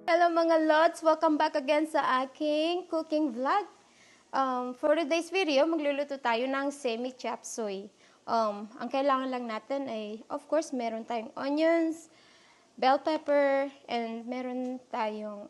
Hello mga lods! Welcome back again sa aking cooking vlog. For today's video, magluluto tayo ng semi-chop suey. Ang kailangan lang natin ay, of course, meron tayong onions, bell pepper, and meron tayong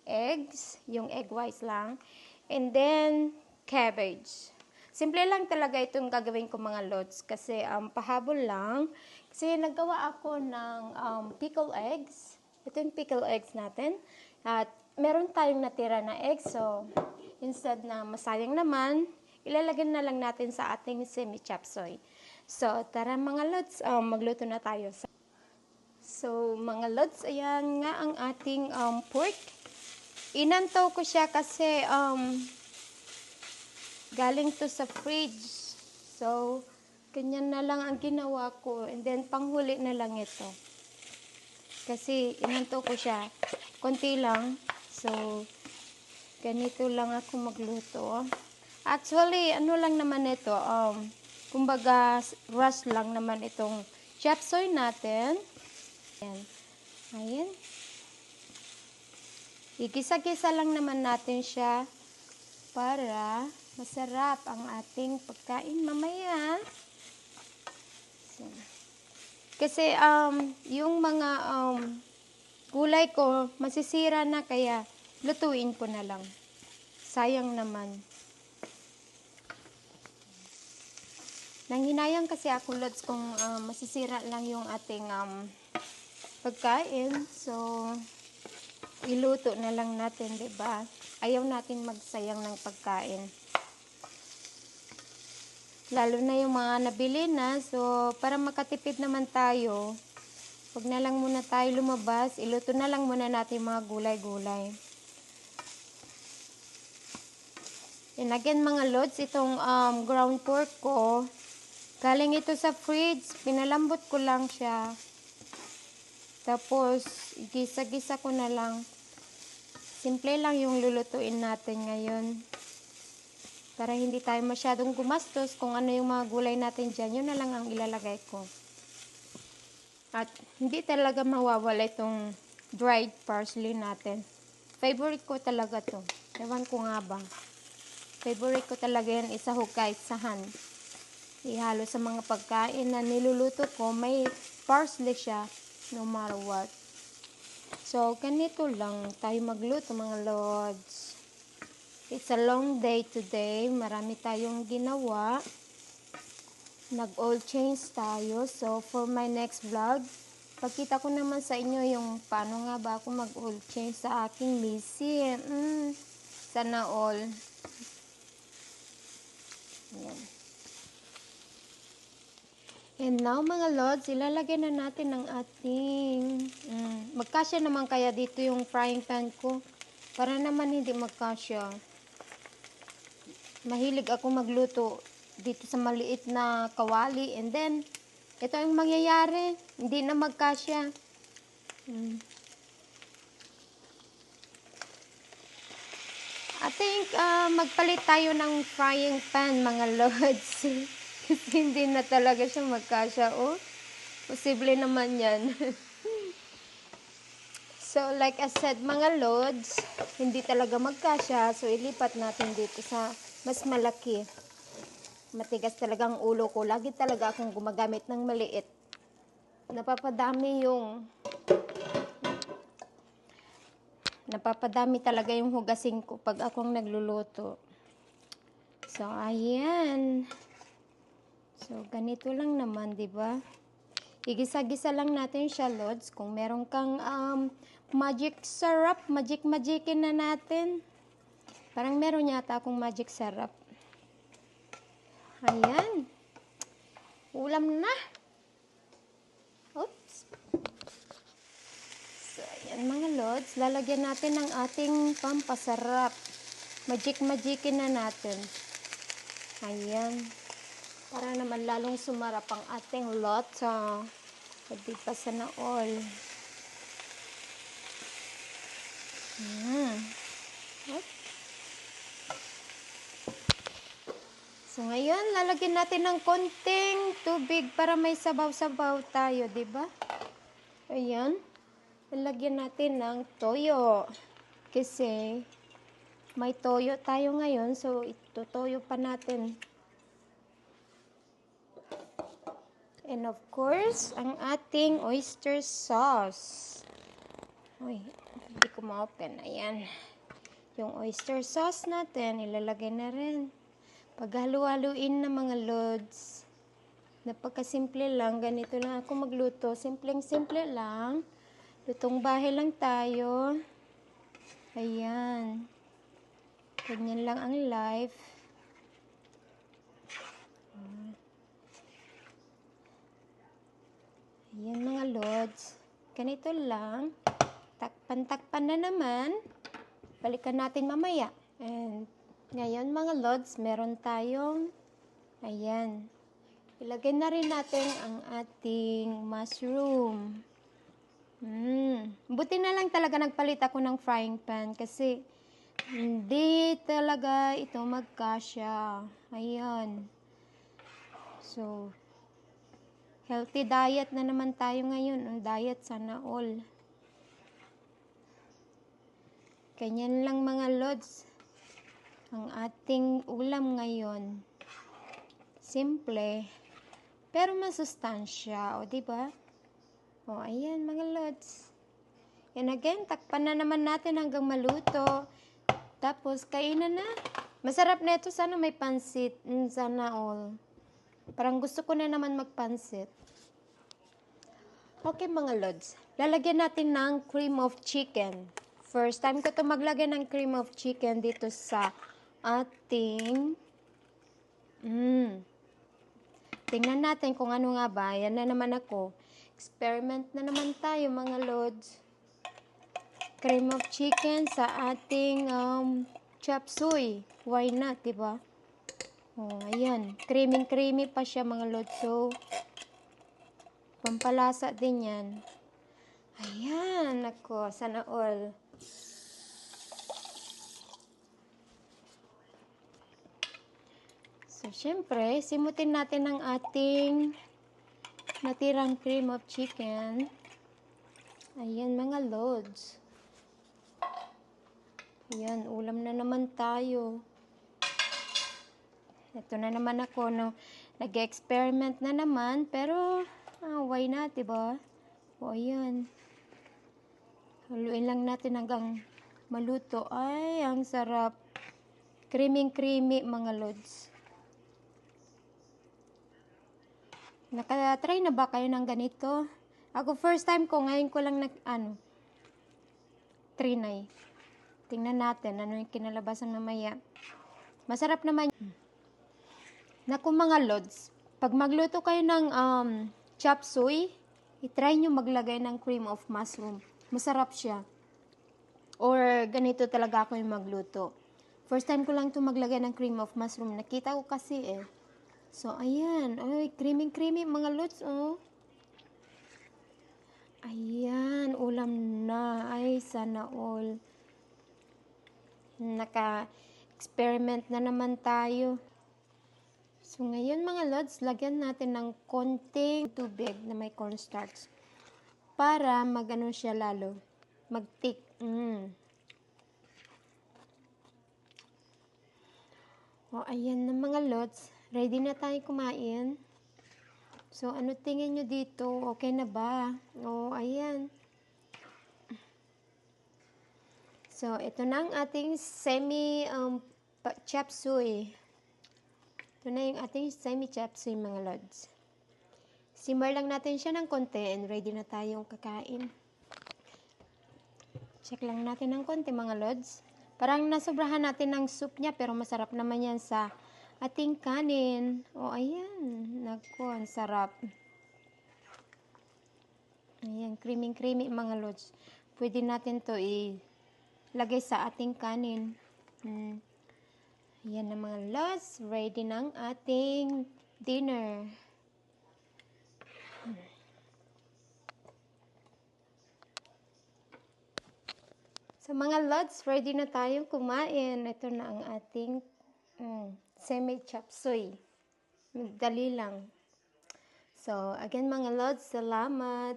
eggs, yung egg whites lang, and then cabbage. Simple lang talaga itong gagawin ko mga lods kasi pahabol lang. Kasi naggawa ako ng pickle eggs. Ito yung pickle eggs natin. At meron tayong natira na eggs. So, instead na masayang naman, ilalagay na lang natin sa ating semi-chop suey. So, tara mga lods, magluto na tayo. So, mga lods, ayan nga ang ating pork. Inantaw ko siya kasi galing to sa fridge. So, ganyan na lang ang ginawa ko. And then, panghuli na lang ito. Kasi, inanto ko siya. Konti lang. So, ganito lang ako magluto. Actually, ano lang naman ito. Kumbaga, rush lang naman itong chop suey natin. Ayan. Ayan. Igisa-gisa lang naman natin siya para masarap ang ating pagkain mamaya. So, kasi yung mga gulay ko masisira na kaya lutuin ko na lang. Sayang naman. Nanghinayang kasi ako lods kung masisira lang yung ating pagkain. So iluto na lang natin, 'di ba? Ayaw natin magsayang ng pagkain. Lalo na yung mga nabili na. So, para makatipid naman tayo, huwag na lang muna tayo lumabas. Iluto na lang muna natin mga gulay-gulay. And again mga lods, itong ground pork ko, galing ito sa fridge. Pinalambot ko lang siya. Tapos, gisa-gisa ko na lang. Simple lang yung lulutuin natin ngayon. Para hindi tayo masyadong gumastos kung ano yung mga gulay natin dyan, yun na lang ang ilalagay ko. At hindi talaga mawawala itong dried parsley natin. Favorite ko talaga to. Ewan ko nga ba. Favorite ko talaga yan, isahog kahit sahan. Ihalo sa mga pagkain na niluluto ko, may parsley siya no matter what. So, ganito lang tayo magluto mga lods. It's a long day today. Marami tayong ginawa. Nag-oil change tayo. So, for my next vlog, pagkita ko naman sa inyo yung paano nga ba ako mag-oil change sa aking Missy. Sana all. Ayan. And now mga lods, ilalagay na natin ang ating magkasya naman kaya dito yung frying pan ko. Para naman hindi magkasya. Mahilig ako magluto dito sa maliit na kawali. And then, ito ang mangyayari. Hindi na magkasya. I think magpalit tayo ng frying pan mga lods. Kasi hindi na talaga siya magkasya. Oh, posible naman yan. So, like I said mga lods, hindi talaga magkasya. So, ilipat natin dito sa mas malaki. Matigas talaga ang ulo ko. Lagi talaga akong gumagamit ng maliit. Napapadami talaga yung hugasin ko pag akong nagluluto. So, ayan. So, ganito lang naman, di ba? Igisa-gisa lang natin siya, lods. Kung meron kang magic syrup, magic-magicin na natin. Parang meron yata akong magic syrup. Ayan. Ulam na. Oops. So, ayan mga lods. Lalagyan natin ng ating pampasarap. Magic-magicin na natin. Ayan. Para naman lalong sumarap ang ating lota. Pwede pa sana all. So, ngayon, lalagyan natin ng konting tubig para may sabaw-sabaw tayo, di ba? Ayan. lalagyan natin ng toyo. Kasi may toyo tayo ngayon, so itutoyo pa natin. And of course, ang ating oyster sauce. Uy, hindi ko ma-open. Ayan. Yung oyster sauce natin, ilalagay na rin. Paghalu-haluin na mga lods. Napakasimple lang. Ganito lang ako magluto. Simpleng-simple lang. Lutong bahay lang tayo. Ayan. Ganyan lang ang life. Ayan mga lods. Ganito lang. Takpan-takpan na naman. Balikan natin mamaya. And ngayon mga lods, meron tayong ayan. Ilagay na rin natin ang ating mushroom. Buti na lang talaga nagpalit ako ng frying pan kasi hindi talaga ito magkasya. Ayan. So, healthy diet na naman tayo ngayon. Diet sana all. Ganyan lang mga lods. Ang ating ulam ngayon. Simple. Pero masustansya. O, diba? O, ayan mga lods. And again, takpan na naman natin hanggang maluto. Tapos, kainan na. Masarap na ito. Sana may pansit. Sana all. Parang gusto ko na naman magpansit. Okay mga lods. Lalagyan natin ng cream of chicken. First time ko ito maglagay ng cream of chicken dito sa ating tingnan natin kung ano nga ba. Yan na naman ako. Experiment na naman tayo mga lods. Cream of chicken sa ating chop suey. Why not, diba? Oh, ayan. Creamy pa siya mga lods. So, pampalasa din yan. Ayan, ako. Sana all. So, syempre, simutin natin ang ating natirang cream of chicken. Ayan, mga lods. Ayan, ulam na naman tayo. Ito na naman ako, no? Nag-experiment na naman, pero, why not, diba? O, ayan. Haluin lang natin hanggang maluto. Ay, ang sarap. Creamy, mga lods. Nakatry na ba kayo ng ganito? Ako first time ko, ngayon ko lang trinay. Tingnan natin ano yung kinalabasan mamaya. Masarap naman. Naku mga lods, pag magluto kayo ng chop suey, itry nyo maglagay ng cream of mushroom. Masarap siya. Or ganito talaga ako yung magluto. First time ko lang ito maglagay ng cream of mushroom. Nakita ko kasi eh. So, ayan. Ay, creamy mga lods, oh. Ayan, ulam na. Ay, sana all. Naka-experiment na naman tayo. So, ngayon mga lods, lagyan natin ng konting tubig na may cornstarch. Para mag-ano siya lalo. Mag-thick. O, ayan na mga lods. Ready na tayo kumain. So, ano tingin nyo dito? Okay na ba? O, ayan. So, ito na ang ating chop suey. Ito na yung ating chop suey mga lods. Simmer lang natin siya ng konti and ready na tayong kakain. Check lang natin ng konti mga lods. Parang nasobrahan natin ng soup niya pero masarap naman yan sa ating kanin. O, ayan. Naku, ang sarap. Ayan, creamy mga lods. Pwede natin to ilagay sa ating kanin. Ayan na mga lods. Ready ng ating dinner. So mga lods, ready na tayong kumain. Ito na ang ating semi chop suey. Dali lang. So, again mga lods, salamat.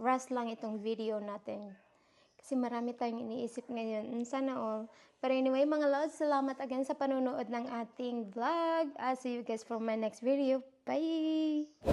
Rest lang itong video natin. Kasi marami tayong iniisip ngayon. Sana all. Pero anyway, mga lods, salamat again sa panonood ng ating vlog. I'll see you guys for my next video. Bye!